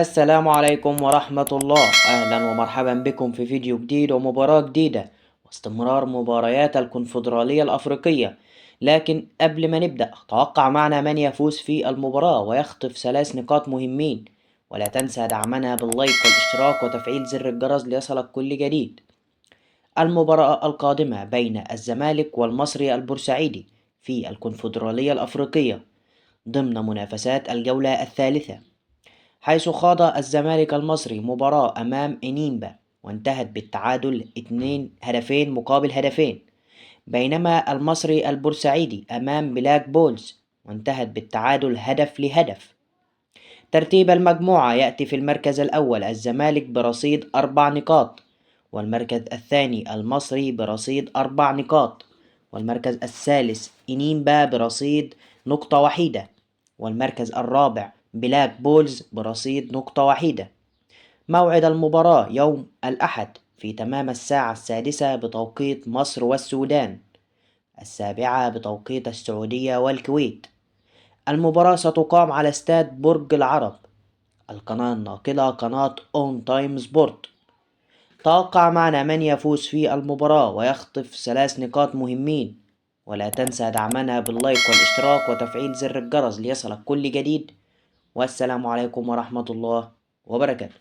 السلام عليكم ورحمة الله. أهلا ومرحبا بكم في فيديو جديد ومباراة جديدة واستمرار مباريات الكونفدرالية الأفريقية. لكن قبل ما نبدأ توقع معنا من يفوز في المباراة ويخطف 3 نقاط مهمين، ولا تنسى دعمنا باللايك والاشتراك وتفعيل زر الجرس ليصلك كل جديد. المباراة القادمة بين الزمالك والمصري البورسعيدي في الكونفدرالية الأفريقية ضمن منافسات الجولة الثالثة، حيث خاض الزمالك المصري مباراة أمام إنيمبا وانتهت بالتعادل 2 هدفين مقابل 2، بينما المصري البورسعيدي أمام بلاك بولز وانتهت بالتعادل 1-1. ترتيب المجموعة يأتي في المركز الأول الزمالك برصيد 4 نقاط، والمركز الثاني المصري برصيد 4 نقاط، والمركز الثالث إنيمبا برصيد نقطة وحيدة، والمركز الرابع بلاك بولز برصيد نقطة وحيدة. موعد المباراة يوم الأحد في تمام الساعة 6 بتوقيت مصر والسودان، 7 بتوقيت السعودية والكويت. المباراة ستقام على استاد برج العرب. القناة الناقلة قناة اون تايم سبورت. توقع معنا من يفوز في المباراة ويخطف 3 نقاط مهمين، ولا تنسى دعمنا باللايك والاشتراك وتفعيل زر الجرس ليصلك كل جديد. والسلام عليكم ورحمة الله وبركاته.